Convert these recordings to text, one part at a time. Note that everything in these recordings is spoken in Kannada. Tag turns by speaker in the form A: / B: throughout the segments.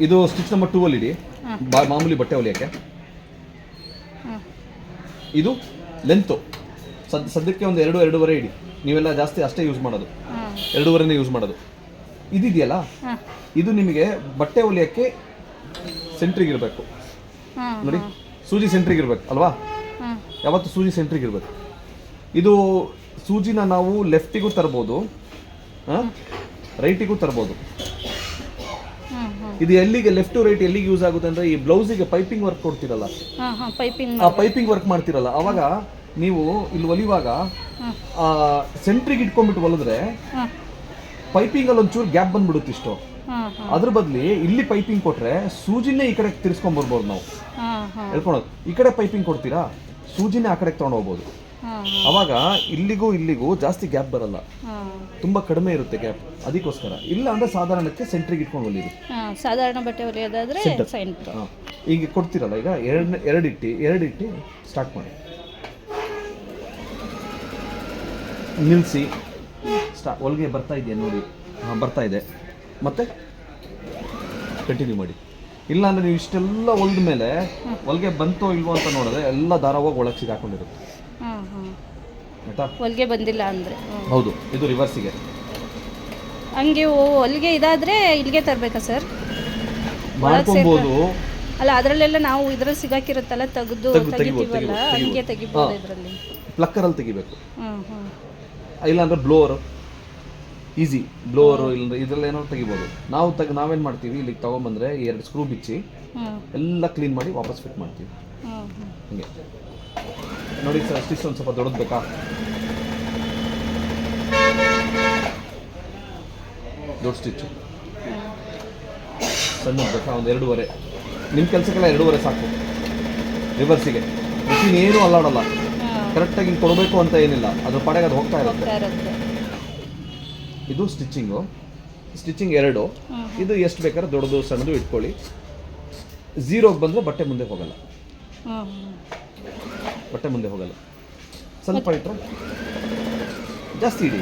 A: ಇದು ಸ್ಟಿಚ್ ನಂಬರ್ 2 ಅಲ್ಲಿ ಇಡಿ. ಮಾಮೂಲಿ ಬಟ್ಟೆ ಹೊಲಿಯೋಕ್ಕೆ. ಇದು ಲೆಂತು ಸದ್ಯಕ್ಕೆ ಒಂದು 2.5 ಇಡಿ. ನೀವೆಲ್ಲ ಜಾಸ್ತಿ ಅಷ್ಟೇ ಯೂಸ್ ಮಾಡೋದು, 2.5ನೇ ಯೂಸ್ ಮಾಡೋದು. ಇದಿದೆಯಲ್ಲ, ಇದು ನಿಮಗೆ ಬಟ್ಟೆ ಹೊಲಿಯೋಕ್ಕೆ ಸೆಂಟ್ರಿಗೆ ಇರಬೇಕು ನೋಡಿ. ಸೂಜಿ ಸೆಂಟ್ರಿಗೆ ಇರಬೇಕು ಅಲ್ವಾ? ಯಾವತ್ತು ಸೂಜಿ ಸೆಂಟ್ರಿಗೆ ಇರಬೇಕು. ಇದು ಸೂಜಿನ ನಾವು ಲೆಫ್ಟಿಗೂ ತರ್ಬೋದು, ರೈಟಿಗೂ ತರ್ಬೋದು. ಇದು ಎಲ್ಲಿಗೆ ಲೆಫ್ಟ್ ಟು ರೈಟ್ ಎಲ್ಲಿಗೆ ಯೂಸ್ ಆಗುತ್ತೆ ಅಂದ್ರೆ, ಈ ಬ್ಲೌಸಿಗೆ ಪೈಪಿಂಗ್ ವರ್ಕ್ ಕೊಡ್ತಿರಲ್ಲ, ಆ ಪೈಪಿಂಗ್ ವರ್ಕ್ ಮಾಡ್ತಿರಲ್ಲ, ಅವಾಗ ನೀವು ಇಲ್ಲಿ ಹೊಲಿಯುವಾಗ ಸೆಂಟ್ರಿಗೆ ಇಟ್ಕೊಂಡ್ಬಿಟ್ಟು ಹೊಲಿದ್ರೆ ಪೈಪಿಂಗ್ ಅಲ್ಲಿ ಒಂಚೂರು ಗ್ಯಾಪ್ ಬಂದ್ಬಿಡುತ್ತೆ ಇಷ್ಟು. ಅದ್ರ ಬದಲಿ ಇಲ್ಲಿ ಪೈಪಿಂಗ್ ಕೊಟ್ರೆ ಸೂಜಿನೇ ಈ ಕಡೆ ತಿರ್ಸ್ಕೊಂಡ್ ಬರ್ಬೋದು. ನಾವು ಹೇಳ್ಕೊಳೋದು, ಈ ಕಡೆ ಪೈಪಿಂಗ್ ಕೊಡ್ತೀರಾ, ಸೂಜಿನೇ ಆ ಕಡೆ ತಗೊಂಡು ಹೋಗ್ಬೋದು. ಅವಾಗ ಇಲ್ಲಿಗೂ ಜಾಸ್ತಿ ಗ್ಯಾಪ್ ಬರಲ್ಲ, ತುಂಬಾ ಕಡಿಮೆ ಇರುತ್ತೆ ಗ್ಯಾಪ್. ಅದಕ್ಕೋಸ್ಕರ ಇಲ್ಲ ಅಂದ್ರೆ ಸಾಧಾರಣಕ್ಕೆ ಸೆಂಟ್ರಿಗೆ ಇಟ್ಕೊಂಡು ಹೊಲಿರಿ.
B: ಸಾಧಾರಣ ಬಟ್ಟೆ ಹೊಲಿಯೋದಾದ್ರೆ
A: ಈಗ ಕೊಡ್ತೀರಲ್ಲ, ಈಗ ಎರಡು ಇಟ್ಟು ಸ್ಟಾರ್ಟ್ ಮಾಡಿ, ನಿಲ್ಲಿಸಿ, ಹೊಲಿಗೆ ಬರ್ತಾ ಇದೆಯಾ ನೋಡಿ. ಬರ್ತಾ ಇದೆ, ಮತ್ತೆ ಕಂಟಿನ್ಯೂ ಮಾಡಿ. ಇಲ್ಲ ಅಂದ್ರೆ ನೀವು ಇಷ್ಟೆಲ್ಲ ಹೊಲ್ದ ಮೇಲೆ ಹೊಲಿಗೆ ಬಂತೋ ಇಲ್ವೋ ಅಂತ ನೋಡಿದ್ರೆ ಎಲ್ಲ ದಾರ ಹೋಗಿ ಒಳಗೆ ಸಿಗಾಕೊಂಡಿರುತ್ತೆ. ಆಯ್ತಾ? ಹೊಲಿಗೆ
B: ಬಂದಿಲ್ಲ ಅಂದ್ರೆ
A: ಹೌದು, ಇದು ರಿವರ್ಸಿಗೆ.
B: ಹಂಗೆ ಹೊಲಿಗೆ ಇದಾದ್ರೆ ಇಲ್ಲಿಗೆ ತರಬೇಕಾ ಸರ್?
A: ಮಾಡ್ಕೊಬೋದು.
B: ಅಲ್ಲ, ಅದರಲ್ಲೆಲ್ಲ ನಾವು ಇದ್ರಲ್ಲಿ ಸಿಗಾಕಿರುತ್ತಲ್ಲ, ತೆಗಿತೀವಲ್ಲ, ಹಂಗೆ ತೆಗಿಬೋದು. ಇದರಲ್ಲಿ
A: ಪ್ಲಕ್ಕರಲ್ಲಿ ತೆಗಿಬೇಕು. ಇಲ್ಲಾಂದ್ರೆ ಬ್ಲೋರ್, ಈಸಿ ಬ್ಲೋರ್, ಇಲ್ಲ ಇದ್ರಲ್ಲಿ ಏನಾದ್ರು ತೆಗಿಬೋದು. ನಾವೇನು ಮಾಡ್ತೀವಿ, ಇಲ್ಲಿಗೆ ತಗೊಂಬಂದ್ರೆ 2 ಸ್ಕ್ರೂ ಬಿಚ್ಚಿ ಎಲ್ಲ ಕ್ಲೀನ್ ಮಾಡಿ ವಾಪಸ್ ಫಿಟ್ ಮಾಡ್ತೀವಿ. ಹಂಗೆ ನೋಡಿ ಸರ್, ಸ್ಟಿಚ್ ಒಂದು ಸ್ವಲ್ಪ ದೊಡ್ಡದು ಬೇಕಾ? ದೊಡ್ಡ ಸ್ಟಿಚ್ಚು. ಸಣ್ಣದು ಬೇಕಾ? ಒಂದು 2.5. ನಿಮ್ಮ ಕೆಲಸಕ್ಕೆಲ್ಲ 2.5 ಸಾಕು. ರಿವರ್ಸಿಗೆ ಮಿಷಿನ್ ಏನೂ ಅಲ್ಲಾಡಲ್ಲ, ಕರೆಕ್ಟಾಗಿ ಹಿಂಗೆ ಕೊಡಬೇಕು ಅಂತ ಏನಿಲ್ಲ, ಅದ್ರ ಪಡೆಗೆ ಅದು ಹೋಗ್ತಾ ಇರುತ್ತೆ. ಇದು ಸ್ಟಿಚಿಂಗ್ 2. ಇದು ಎಷ್ಟು ಬೇಕಾದ್ರೆ ದೊಡ್ಡದು ಸಣ್ಣದು ಇಟ್ಕೊಳ್ಳಿ. 0ಗೆ ಬಂದರೆ ಬಟ್ಟೆ ಮುಂದೆ ಹೋಗಲ್ಲ, ಸ್ವಲ್ಪ ಇಟ್ಟರೆ ಜಾಸ್ತಿ ಇಡಿ.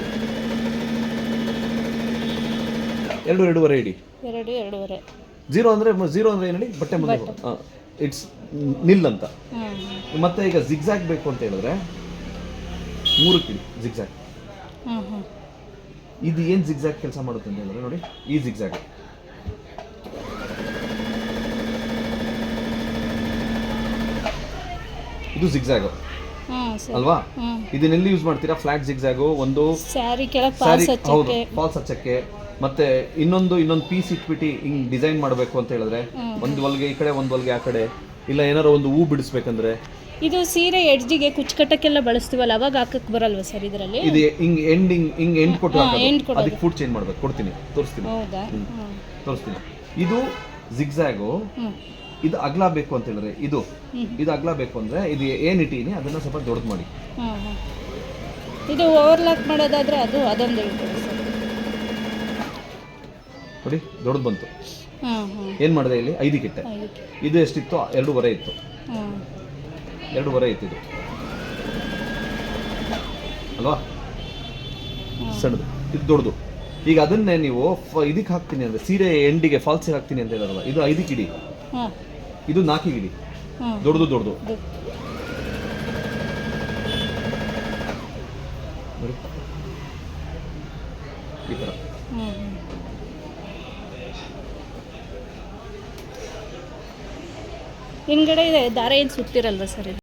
A: 2.5 ಇಡಿ.
B: 2.5.
A: 0 ಅಂದರೆ ಏನು ಹೇಳಿ, ಬಟ್ಟೆ ಮುಂದೆ ಹೋಗ, ಇಟ್ಸ್ ನಿಲ್ ಅಂತ. ಮತ್ತೆ ಈಗ ಜಿಗ್ಜಾಗ್ ಬೇಕು ಅಂತ ಹೇಳಿದ್ರೆ 3 ಇಡಿ ಜಿಗ್ಜಾಗ್. ಇದು ಏನು ಜಿಗ್ಜಾಗ್ ಕೆಲಸ ಮಾಡುತ್ತೆ ಅಂತ ಹೇಳಿದ್ರೆ ನೋಡಿ, ಈ ಜಿಗ್ಜಾಗ್ ಇದು ಜಿಗ್ಜಾಗ್ ಅಲ್ವಾ? ಇದನ್ನೆಲ್ಲಿ ಯೂಸ್ ಮಾಡ್ತೀರಾ? ಫ್ಲಾಟ್ ಜಿಗ್ಜಾಗು, ಒಂದು ಸ್ಯಾರಿ ಹೌದು ಫಾಲ್ಸ್ ಹಚ್ಚಕ್ಕೆ, ಮತ್ತೆ ಇನ್ನೊಂದು ಪೀಸ್ ಇಟ್ಬಿಟ್ಟು ಹಿಂಗ್ ಡಿಸೈನ್ ಮಾಡಬೇಕು ಅಂತ ಹೇಳಿದ್ರೆ, ಒಂದು ಹೊಲಿಗೆ ಈ ಕಡೆ, ಒಂದು ಹೊಲಿಗೆ ಆ ಕಡೆ, ಇಲ್ಲ ಏನಾರು ಒಂದು ಹೂ ಬಿಡಿಸ್ಬೇಕಂದ್ರೆ.
B: ಇದು ಸೀರೆ ಎಡ್ಜಿಗೆ ಕುಚ್ಚಕಟ್ಟಕ್ಕೆಲ್ಲ ಬಳಸ್ತೀವಲ್ಲ, ಅವಾಗ ಹಾಕಕ್ ಬರಲ್ವಾ ಸರ್ ಇದರಲ್ಲಿ?
A: ಇದು ಹಿಂಗ್ ಎಂಡ್ ಕೊಟ್ಟು ಅದಕ್ಕೆ ಫುಡ್ ಚೇಂಜ್ ಮಾಡ್ಬೇಕು. ತೋರಿಸ್ತೀನಿ. ಇದು ಜಿಗ್ಜಾಗು. ಇದು ಅಗಲ ಬೇಕು ಅಂತ ಹೇಳಿದ್ರೆ ಇದು ಅಗಲ ಬೇಕು ಅಂದ್ರೆ ಇದು ಏನ್ ಇಟ್ಟೀನಿ ಅದನ್ನ ಸ್ವಲ್ಪ ದೊಡ್ಡದು ಮಾಡಿ.
B: ಇದು ಓವರ್ಲಾಕ್ ಮಾಡೋದಾದ್ರೆ ಅದೊಂದು ಹೇಳ್ಕೊಡಿ ಸರ್.
A: ನೋಡಿ, ದೊಡ್ಡದು ಬಂತು. ಏನ್ ಮಾಡಿದೆ ಇಲ್ಲಿ? 5ಕ್ಕೆ ಇಟ್ಟೆ. ಇದು ಎಷ್ಟಿತ್ತು? 2.5 ಇತ್ತು. 2.5 ಇತ್ತು ಇದು ಅಲ್ವಾ? ಸಣ್ಣದು, ಇದು ದೊಡ್ಡದು. ಈಗ ಅದನ್ನೇ ನೀವು ಇದಕ್ಕೆ ಹಾಕ್ತೀನಿ ಅಂದ್ರೆ, ಸೀರೆ ಎಂಡಿಗೆ ಫಾಲ್ಸಿಗೆ ಹಾಕ್ತೀನಿ ಅಂತ ಹೇಳಿರಲ್ಲ, ಇದು 5ಕ್ಕೆ ಇಡಿ. ಇದು 4ಕ್ಕೆ ಇಡಿ. ದೊಡ್ಡದು ನೋಡಿ, ಈ ಥರ.
B: ಹಿಂದ್ಗಡೆ ಇದೆ ದಾರ ಏನು ಸುತ್ತಿರಲ್ವ ಸರ್?